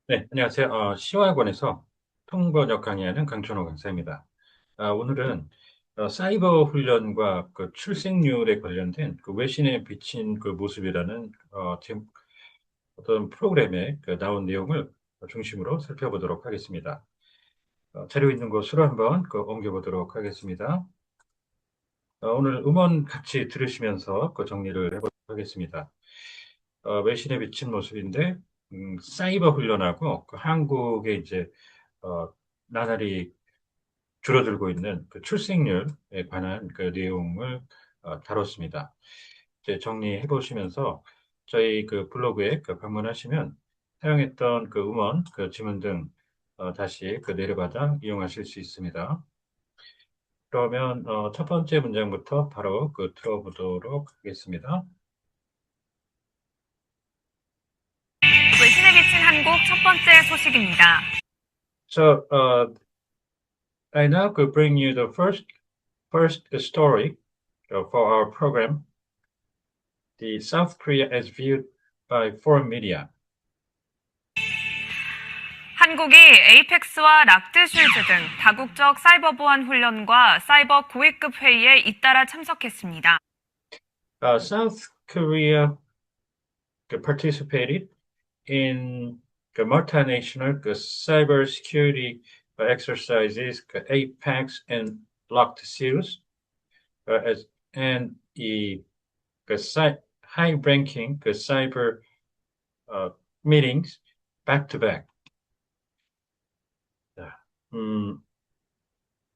네, 안녕하세요. 시와학원에서 통번역 강의하는 강천호 강사입니다. 오늘은 사이버 훈련과 그 출생률에 관련된 그 외신에 비친 그 모습이라는 어떤 프로그램에 그 나온 내용을 중심으로 살펴보도록 하겠습니다. 자료 있는 곳으로 한번 옮겨보도록 하겠습니다. 오늘 음원 같이 들으시면서 그 정리를 해보도록 하겠습니다. 외신에 비친 모습인데, 사이버 훈련하고 그 한국에 이제 어, 나날이 줄어들고 있는 그 출생률에 관한 그 내용을 다뤘습니다. 이제 정리해 보시면서 저희 그 블로그에 그 방문하시면 사용했던 그 음원, 그 지문 등 다시 그 내려받아 이용하실 수 있습니다. 그러면 첫 번째 문장부터 바로 그 들어보도록 하겠습니다. 외신에 비친 한국 첫 번째 소식입니다. So I now could bring you the first story for our program, the South Korea as viewed by foreign media. 한국이 에이펙스와 락드쉴드 등 다국적 사이버 보안 훈련과 사이버 고위급 회의에 잇따라 참석했습니다. South Korea participated in the multinational cybersecurity exercises, APEX and locked seals, as and the high-ranking cyber meetings back to back.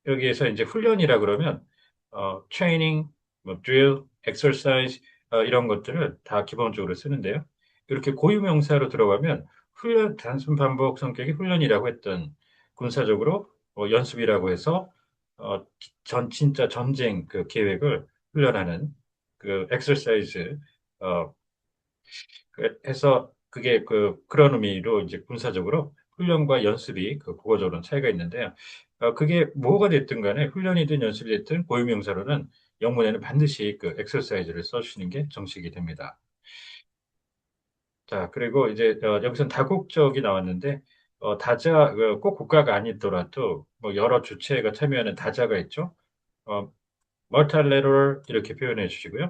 여기에서 이제 훈련이라 그러면 트레이닝, 뭐 drill, exercise 이런 것들을 다 기본적으로 쓰는데요. 이렇게 고유명사로 들어가면 훈련 단순 반복 성격의 훈련이라고 했던 군사적으로 연습이라고 해서 진짜 전쟁 그 계획을 훈련하는 그 exercise 해서 그게 그런 의미로 이제 군사적으로 훈련과 연습이 그 국어적으로는 차이가 있는데요. 그게 뭐가 됐든 간에 훈련이든 연습이 됐든 고유명사로는 영문에는 반드시 그 exercise를 써주시는 게 정식이 됩니다. 자, 그리고 이제 여기선 다국적이 나왔는데 다자 꼭 국가가 아니더라도 뭐 여러 주체가 참여하는 다자가 있죠. 어, multilateral 이렇게 표현해 주시고요.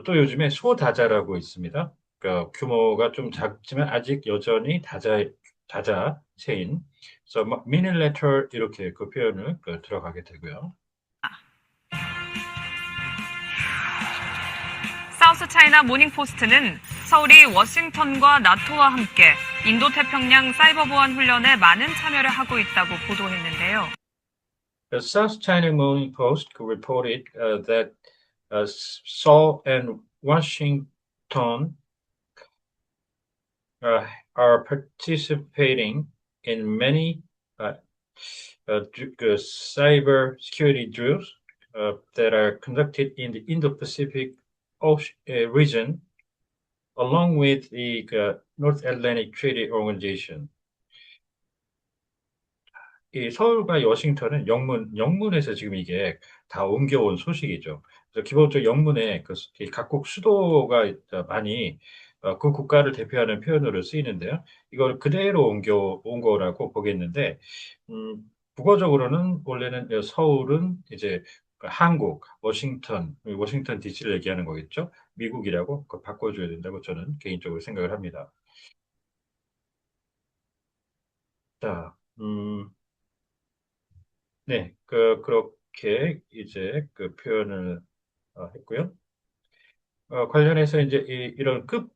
또 요즘에 소다자라고 있습니다. 그러니까 규모가 좀 작지만 아직 여전히 다자체인. 그래서 minilateral 이렇게 그 표현을 들어가게 되고요. 사우스 차이나 모닝포스트는 서울이 워싱턴과 나토와 함께 인도태평양 사이버 보안 훈련에 많은 참여를 하고 있다고 보도했는데요. The South China Morning Post reported that Seoul and Washington uh, are participating in many uh, cyber security drills that are conducted in the Indo-Pacific region, along with the North Atlantic Treaty Organization. 이 서울과 워싱턴은 영문에서 지금 이게 다 옮겨온 소식이죠. 그래서 기본적으로 영문에 이 각국 수도가 많이 그 국가를 대표하는 표현으로 쓰이는데요. 이걸 그대로 옮겨온 거라고 보겠는데, 음, 국어적으로는 원래는 서울은 이제 한국, 워싱턴 DC를 얘기하는 거겠죠. 미국이라고 바꿔줘야 된다고 저는 개인적으로 생각을 합니다. 자, 네, 그렇게 이제 그 표현을 했고요. 관련해서 이제 이런 급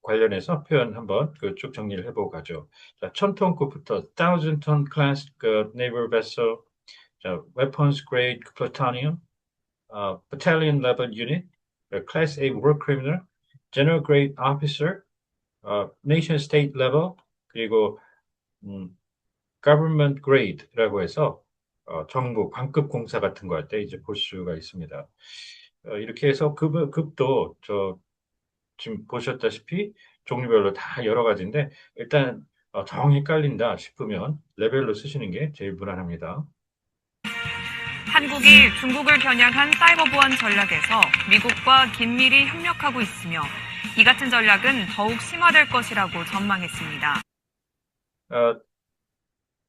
관련해서 표현 한번 쭉 정리를 해보고 가죠. 자, 1000톤급부터 1000톤 클래스 naval vessel, 자, weapons grade plutonium, battalion level unit, class A war criminal, general grade officer, nation state level, 그리고 음, government grade라고 해서 정부 관급 공사 같은 거 할 때 이제 볼 수가 있습니다. 이렇게 해서 급도 지금 보셨다시피 종류별로 다 여러 가지인데 일단 정 헷갈린다 싶으면 레벨로 쓰시는 게 제일 무난합니다. 한국이 중국을 겨냥한 사이버 보안 전략에서 미국과 긴밀히 협력하고 있으며 이 같은 전략은 더욱 심화될 것이라고 전망했습니다. uh,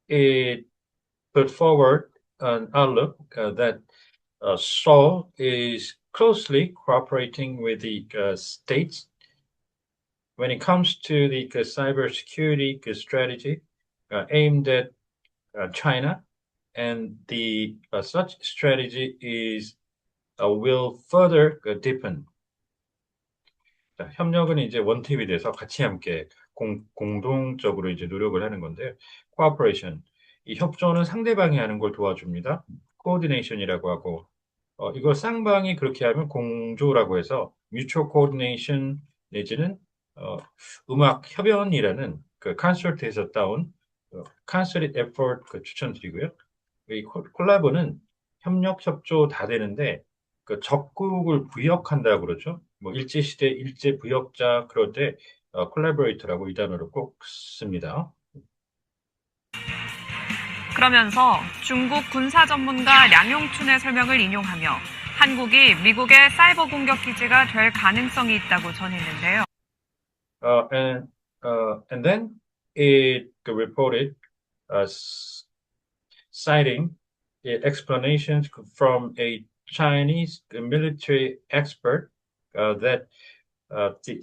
it put forward an outlook that Seoul is closely cooperating with the states when it comes to the cybersecurity strategy aimed at China, and the such strategy is will further deepen. 자, 협력은 이제 원팀이 돼서 같이 함께 공동적으로 이제 노력을 하는 건데, cooperation. 이 협조는 상대방이 하는 걸 도와줍니다. coordination이라고 하고, 이걸 쌍방이 그렇게 하면 공조라고 해서 mutual coordination 내지는 어, 음악 협연이라는 그 콘서트에서 따온 concerted effort 추천드리고요. 이 콜라보는 협력, 협조 다 되는데 그 적국을 부역한다고 그러죠. 뭐 일제시대 일제 부역자 그럴 때 콜라보레이터라고 이 단어를 꼭 씁니다. 그러면서 중국 군사 전문가 량용춘의 설명을 인용하며 한국이 미국의 사이버 공격 기지가 될 가능성이 있다고 전했는데요. And then it reported citing explanations from a Chinese military expert that the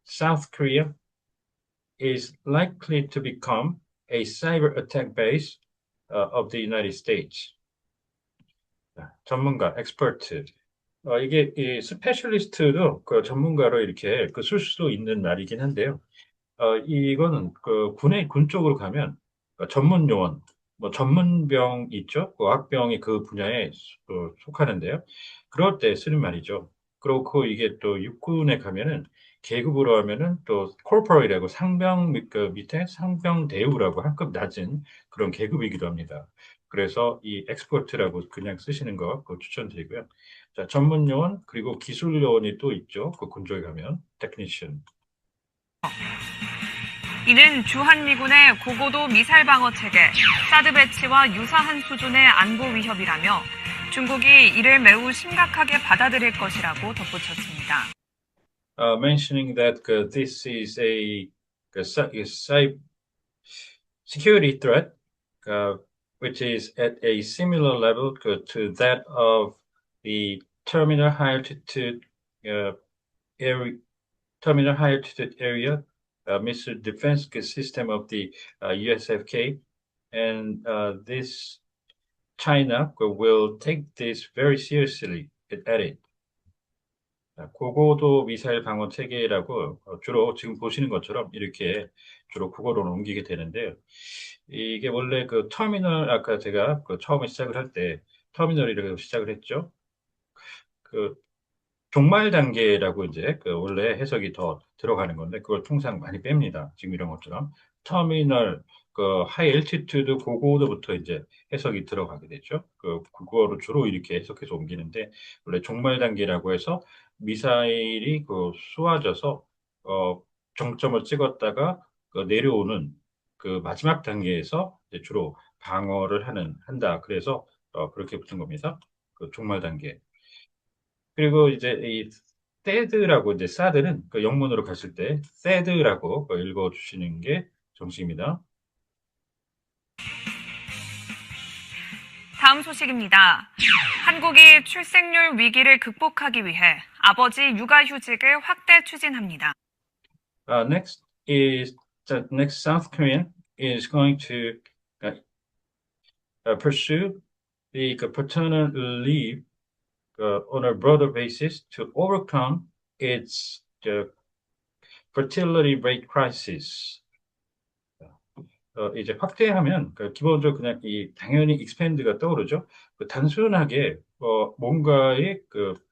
South Korea is likely to become a cyber attack base of the United States. 전문가, 엑스퍼트. 이게 이 스페셜리스트도 그 전문가로 이렇게 쓸 수 있는 말이긴 한데요. 이거는 그 군 쪽으로 가면 전문 요원, 뭐 전문병 있죠? 그 악병이 그 분야에 속하는데요. 그럴 때 쓰는 말이죠. 그렇고 이게 또 육군에 가면은 계급으로 하면은 또 corporal이라고 상병 그 밑에 상병 대우라고 한 급 낮은 그런 계급이기도 합니다. 그래서 이 엑스퍼트라고 그냥 쓰시는 거 그거 추천드리고요. 자, 전문 요원 그리고 기술 요원이 또 있죠. 그 군 쪽에 가면 테크니션. 이는 주한미군의 고고도 미사일 방어 체계, 사드 배치와 유사한 수준의 안보 위협이라며 중국이 이를 매우 심각하게 받아들일 것이라고 덧붙였습니다. Mentioning that this is a security threat, which is at a similar level to that of the terminal high altitude area missile defense system of the USFK, and this China will take this very seriously at it. 고고도 미사일 방어 체계라고 주로 지금 보시는 것처럼 이렇게 주로 국어로 옮기게 되는데요. 이게 원래 그 터미널 아까 제가 처음에 시작을 할 때 터미널이라고 시작을 했죠. 그 종말 단계라고 이제 원래 해석이 더 들어가는 건데 그걸 통상 많이 뺍니다. 지금 이런 것처럼 터미널 하이 엘티튜드 고고도부터 이제 해석이 들어가게 되죠. 그거로 주로 이렇게 해석해서 옮기는데 원래 종말 단계라고 해서 미사일이 쏘아져서 정점을 찍었다가 내려오는 그 마지막 단계에서 이제 주로 방어를 한다. 그래서 그렇게 붙은 겁니다. 그 종말 단계. 그리고 이제 이 새드라고 이제 사드는 그 영문으로 갔을 때 새드라고 읽어주시는 게 정식입니다. 다음 소식입니다. 한국이 출생률 위기를 극복하기 위해 아버지 육아휴직을 확대 추진합니다. Next is the next South Korean is going to pursue the paternal leave on a broader basis to overcome its fertility rate crisis. 이제 확대하면 기본적으로 그냥 당연히 expand가 떠오르죠. 단순하게 뭔가의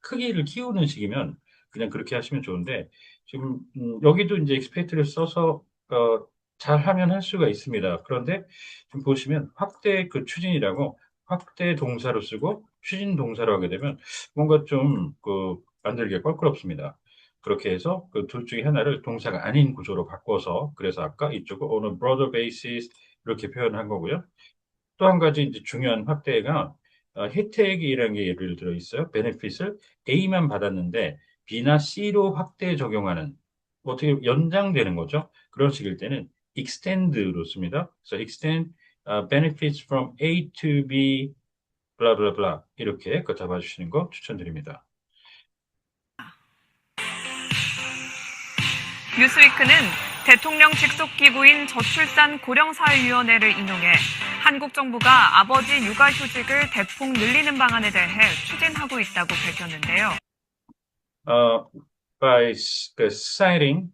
크기를 키우는 식이면 그냥 그렇게 하시면 좋은데 지금 여기도 이제 expand를 써서 잘하면 할 수가 있습니다. 그런데 지금 보시면 확대 추진이라고 확대 동사로 쓰고 추진 동사로 하게 되면 뭔가 좀 만들기가 껄끄럽습니다. 그렇게 해서 둘 중에 하나를 동사가 아닌 구조로 바꿔서 그래서 아까 이쪽은 on a broader basis 이렇게 표현한 거고요. 또 한 가지 이제 중요한 확대가 혜택이라는 게 예를 들어 있어요. 베네핏을 A만 받았는데 B나 C로 확대 적용하는 어떻게 연장되는 거죠. 그런 식일 때는 extend로 씁니다. So extend benefits from A to B, blah blah blah 이렇게 그 잡아주시는 거 추천드립니다. 뉴스위크는 대통령 직속 기구인 저출산 고령사회위원회를 인용해 한국 정부가 아버지 육아휴직을 대폭 늘리는 방안에 대해 추진하고 있다고 밝혔는데요. By citing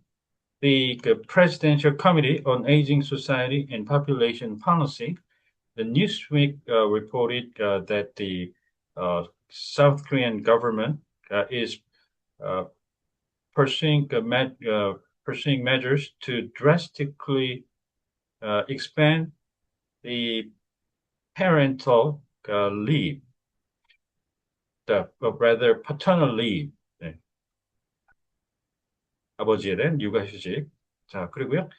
the Presidential Committee on Aging Society and Population Policy, the Newsweek reported that the South Korean government is uh, pursuing pursuing measures to drastically expand the parental leave, rather paternal leave. 네. 아버지에 대한 육아휴직. 자, 그리고요,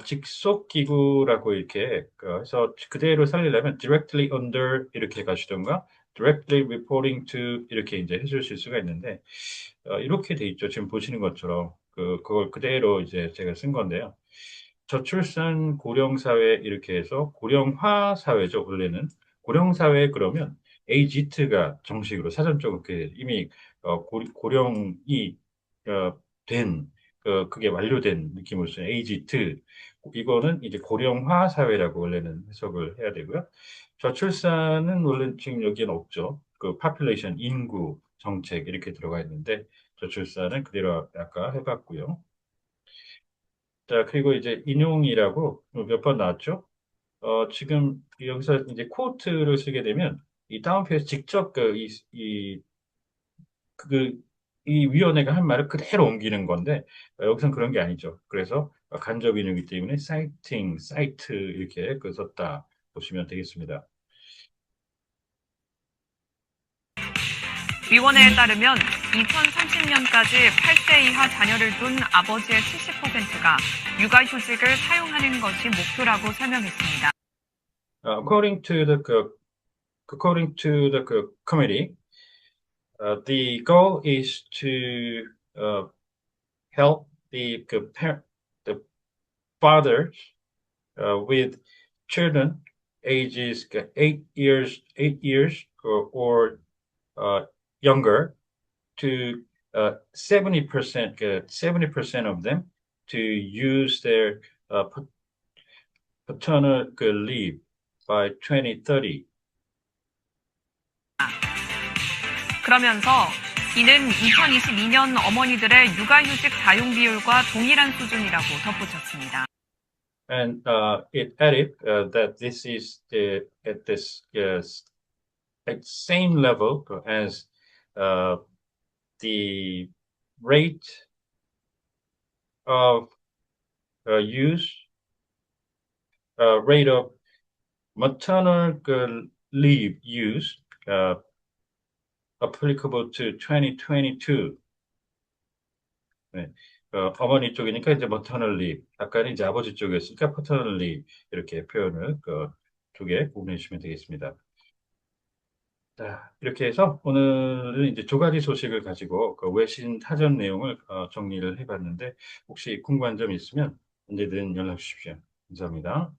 직속기구라고 이렇게 해서 그대로 살리려면 directly under 이렇게 가시던가 directly reporting to 이렇게 이제 해주실 수가 있는데, 이렇게 돼 있죠. 지금 보시는 것처럼 그걸 그대로 이제 제가 쓴 건데요. 저출산 고령사회 이렇게 해서 고령화 사회죠. 원래는 고령사회 그러면 AGT가 정식으로 사전적으로 이미 고령이 된 그게 완료된 느낌으로 쓰는 AGT 이거는 이제 고령화 사회라고 원래는 해석을 해야 되고요. 저출산은 원래 지금 여기는 없죠. 그 population 인구 정책 이렇게 들어가 있는데 저출산은 그대로 아까 해봤고요. 자, 그리고 이제 인용이라고 몇 번 나왔죠? 지금 여기서 이제 코트를 쓰게 되면 이 다운표에서 직접 그, 이 위원회가 한 말을 그대로 옮기는 건데, 여기선 그런 게 아니죠. 그래서 간접 인용이기 때문에 citing, cite 이렇게 썼다 보시면 되겠습니다. 위원회에 따르면 2030년까지 8세 이하 자녀를 둔 아버지의 70%가 육아휴직을 사용하는 것이 목표라고 설명했습니다. According to the committee, the goal is to help the fathers with children ages 8 years or younger to 70% of them to use their paternal leave by 2030. 그러면서 이는 2022년 어머니들의 육아휴직 사용 비율과 동일한 수준이라고 덧붙였습니다. And it added that this is at same level as the rate of rate of maternal leave use applicable to 2022. 네. 어머니 쪽이니까 이제 maternal leave, 아까는 이제 아버지 쪽이었으니까 paternal leave 이렇게 표현을 두 개 구분해 주시면 되겠습니다. 자, 이렇게 해서 오늘은 이제 두 가지 소식을 가지고 외신 타전 내용을 정리를 해봤는데 혹시 궁금한 점 있으면 언제든 연락 주십시오. 감사합니다.